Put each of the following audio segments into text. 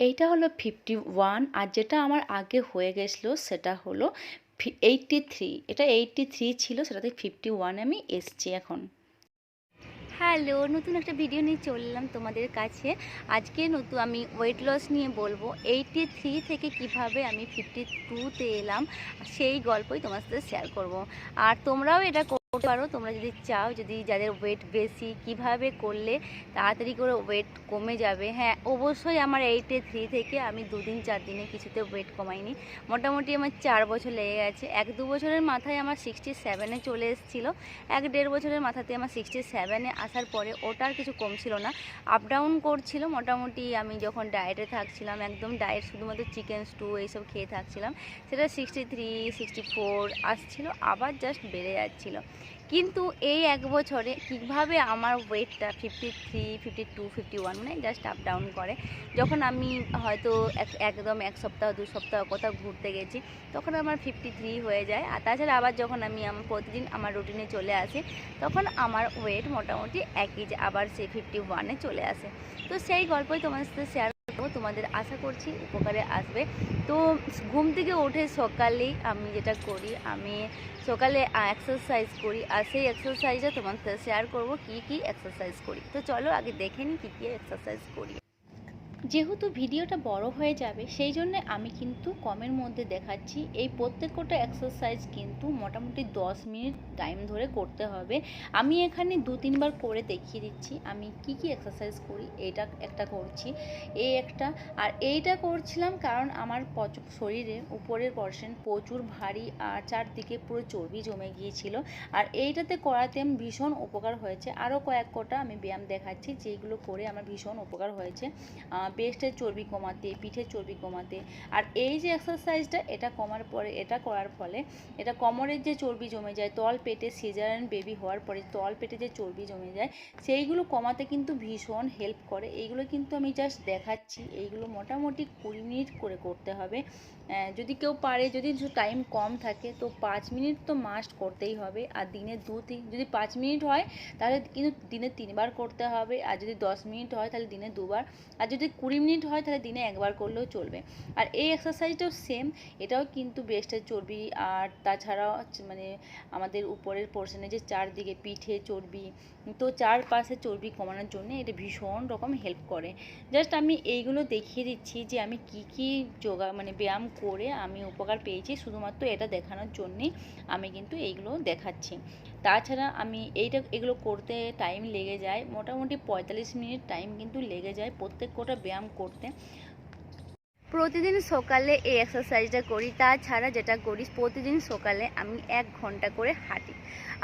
এইটা হলো 51 আর যেটা আমার আগে হয়ে গেছিলো সেটা হলো 83। এটা 83 ছিল, সেটাতে 51 আমি এসছি এখন। হ্যালো, নতুন একটা ভিডিও নিয়ে চলে এলাম তোমাদের কাছে। আজকে আমি ওয়েট লস নিয়ে বলবো। 83 থেকে কিভাবে আমি 52-তে এলাম, সেই গল্পই তোমার সাথে শেয়ার করব। আর তোমরাও এটা করতে পারো, তোমরা যদি চাও, যদি যাদের ওয়েট বেশি, কিভাবে করলে তাড়াতাড়ি করে ওয়েট কমে যাবে। হ্যাঁ, অবশ্যই আমার 83 থেকে আমি 2 দিন 4 দিনে কিছুতে ওয়েট কমাইনি। মোটামুটি আমার 4 বছর লেগে গেছে। 1-2 বছরের মাথায় আমার 67-এ চলে এসেছিলো। 1-1.5 বছরের মাথাতে আমার 67-এ আসার পরে ওটার কিছু কম ছিল না, আপ ডাউন করছিল। মোটামুটি আমি যখন ডায়েটে থাকছিলাম, একদম ডায়েট, শুধুমাত্র চিকেন স্টু এইসব খেয়ে থাকছিলাম, সেটা 63-64 আসছিল, আবার জাস্ট বেড়ে যাচ্ছিলো। কিন্তু এই 1 বছরে কীভাবে আমার ওয়েটটা 53, 52, 51 মানে জাস্ট আপ ডাউন করে। যখন আমি হয়তো একদম 1 সপ্তাহ 2 সপ্তাহ কোথাও ঘুরতে গেছি, তখন আমার 53 হয়ে যায়। আর তাছাড়া আবার যখন আমি প্রতিদিন আমার রুটিনে চলে আসি, তখন আমার ওয়েট মোটামুটি একই, যে আবার সেই 51-এ চলে আসে। তো সেই গল্পই তোমার সাথে শেয়ার করবো, তোমাদের আশা করছি উপকারে আসবে। তো ঘুম থেকে উঠে সকালেই আমি যেটা করি, আমি সকালে এক্সারসাইজ করি, আর সেই এক্সারসাইজটা তোমার সাথে শেয়ার করবো কী কী এক্সারসাইজ করি। তো চলো আগে দেখে নিই কী কী এক্সারসাইজ করি। যেহেতু ভিডিওটা বড় হয়ে যাবে, সেই জন্য আমি কিন্তু কমের মধ্যে দেখাচ্ছি। এই প্রত্যেকটা এক্সারসাইজ কিন্তু মোটামুটি 10 মিনিট টাইম ধরে করতে হবে। আমি এখানে 2-3 বার করে দেখিয়ে দিচ্ছি আমি কি কি এক্সারসাইজ করি। এইটা একটা করছি, এই একটা, আর এইটা করছিলাম কারণ আমার শরীরের উপরের পর্শন প্রচুর ভারী আর চারদিকে পুরো চর্বি জমে গিয়েছিল। আর এইটাতে করাতে ভীষণ উপকার হয়েছে। আরও কয়েকটা আমি ব্যায়াম দেখাচ্ছি যেগুলো করে আমার ভীষণ উপকার হয়েছে, ব্রেস্টের চর্বি কমাতে, পিঠের চর্বি কমাতে। আর এই যে এক্সারসাইজটা, এটা করার ফলে এটা কোমরের যে চর্বি জমে যায়, তল পেটে সিজারিয়ান বেবি হওয়ার পরে তল পেটে যে চর্বি জমে যায়, সেইগুলো কমাতে কিন্তু ভীষণ হেল্প করে। এইগুলো কিন্তু আমি জাস্ট দেখাচ্ছি। এইগুলো মোটামুটি 20 মিনিট করে করতে হবে। যদি কেউ পারে, যদি টাইম কম থাকে, তো 5 মিনিট তো মাস্ট করতেই হবে। আর দিনে যদি 5 মিনিট হয় তাহলে কিন্তু দিনে 3 বার করতে হবে। আর যদি 10 মিনিট হয় তাহলে দিনে 2 বার। আর যদি 20 মিনিট হয় তাহলে দিনে 1 বার করলেও চলবে। আর এই এক্সারসাইজটাও সেম, এটাও কিন্তু ব্রেস্টের চর্বি আর তাছাড়াও মানে আমাদের উপরের পোর্শনে যে চারদিকে পিঠে চর্বি, তো চারপাশে চর্বি কমানোর জন্য এটা ভীষণ রকম হেল্প করে। জাস্ট আমি এইগুলো দেখিয়ে দিচ্ছি যে আমি কি কি ব্যায়াম করে আমি উপকার পেয়েছি, শুধুমাত্র এটা দেখানোর জন্যেই আমি কিন্তু এইগুলো দেখাচ্ছি। তাছাড়া আমি এগুলো করতে টাইম লেগে যায় মোটামুটি 45 মিনিট টাইম কিন্তু লেগে যায় প্রত্যেকটা ব্যায়াম করতে। প্রতিদিন সকালে এই এক্সারসাইজটা করি। তাছাড়া যেটা করি, প্রতিদিন সকালে আমি 1 ঘন্টা করে হাঁটি।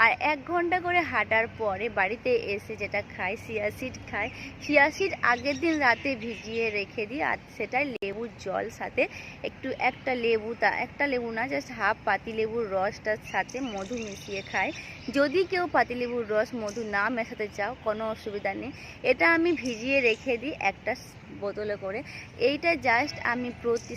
আর 1 ঘন্টা করে হাঁটার পরে বাড়িতে এসে যেটা খাই, চিয়া সিড খাই। চিয়া সিড আগের দিন রাতে ভিজিয়ে রেখে দিই, আর সেটাই লেবুর জল সাথে একটা লেবু না, জাস্ট হাফ পাতিলেবুর রসটার সাথে মধু মিশিয়ে খাই। যদি কেউ পাতিলেবুর রস মধু না মেশাতে চাও, কোনো অসুবিধা নেই। এটা আমি ভিজিয়ে রেখে দিই একটা বোতলে করে। এইটা জাস্ট আমি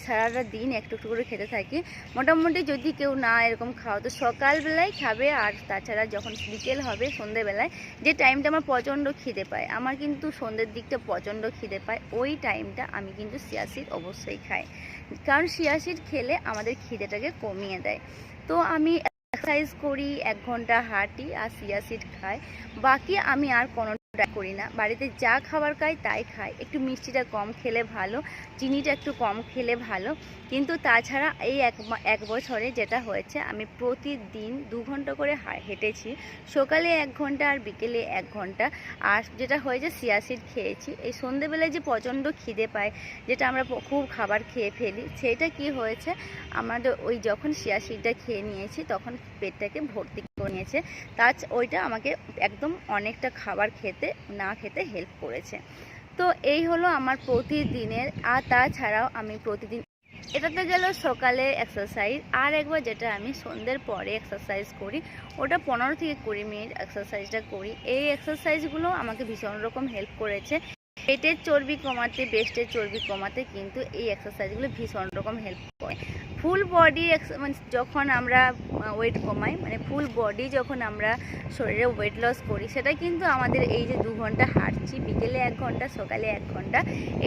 সারাটা দিন একটু একটু করে খেতে থাকি। মোটামুটি যদি কেউ না এরকম খাও, তো সকালবেলায় খাবে। আর তাছাড়া যখন বিকেল হবে, সন্ধ্যেবেলায় যে টাইমটা আমার প্রচণ্ড খিদে পায়, আমার কিন্তু সন্ধ্যের দিকটা প্রচণ্ড খিদে পায়, ওই টাইমটা আমি কিন্তু চিয়া সিড অবশ্যই খাই। কারণ চিয়া সিড খেলে আমাদের খিদেটাকে কমিয়ে দেয়। তো আমি এক্সারসাইজ করি, 1 ঘন্টা হাঁটি আর চিয়া সিড খাই। বাকি আমি আর কোনো করি না। বাড়িতে যা খাবার খাই তাই খাই। একটু মিষ্টিটা কম খেলে ভালো, চিনিটা একটু কম খেলে ভালো। কিন্তু তাছাড়া এই 1 বছরে যেটা হয়েছে, আমি প্রতিদিন 2 ঘন্টা করে হেঁটেছি। সকালে 1 ঘন্টা আর বিকেলে 1 ঘন্টা। আর যেটা হয়েছে, চিয়া সিড খেয়েছি। এই সন্ধেবেলায় যে প্রচণ্ড খিদে পায়, যেটা আমরা খুব খাবার খেয়ে ফেলি, সেটা কি হয়েছে, আমাদের ওই যখন চিয়া সিডটা খেয়ে নিয়েছি তখন পেটটাকে ভর্তি করে নিয়েছে। ওইটা আমাকে একদম অনেকটা খাবার না খেতে হেল্প করেছে। তো এই হলো আমার প্রতিদিনের। আর তাছাড়াও আমি প্রতিদিন, এটা তো গেল সকালে এক্সারসাইজ। আর একবার যেটা আমি সন্ধ্যের পরে এক্সারসাইজ করি, ওটা 15 থেকে 20 মিনিট এক্সারসাইজটা করি। এই এক্সারসাইজগুলো আমাকে ভীষণ রকম হেল্প করেছে পেটের চর্বি কমাতে, ব্রেস্টের চর্বি কমাতে। কিন্তু এই এক্সারসাইজগুলো ভীষণ রকম হেল্প করে। ফুল বডি মানে যখন আমরা ওয়েট কমাই, মানে ফুল বডি যখন আমরা শরীরে ওয়েট লস করি, সেটা কিন্তু আমাদের এই যে 2 ঘন্টা হাঁটছি, বিকেলে 1 ঘন্টা, সকালে 1 ঘন্টা,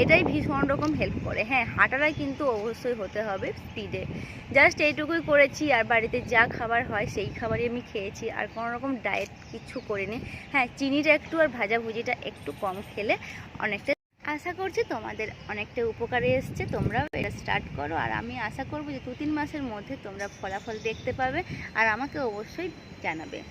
এটাই ভীষণ রকম হেল্প করে। হ্যাঁ, হাঁটাটা কিন্তু অবশ্যই হতে হবে স্পিডে। জাস্ট এইটুকুই করেছি, আর বাড়িতে যা খাবার হয় সেই খাবারই আমি খেয়েছি, আর কোনো রকম ডায়েট কিছু করিনি। হ্যাঁ, চিনিটা একটু আর ভাজাভুজিটা একটু কম খেলে অনেকটা। আশা করছি তোমাদের অনেকটা উপকারে এসছে, তোমরাও এটা স্টার্ট করো, আর আমি আশা করবো যে 2-3 মাসের মধ্যে তোমরা ফলাফল দেখতে পাবে, আর আমাকে অবশ্যই জানাবে।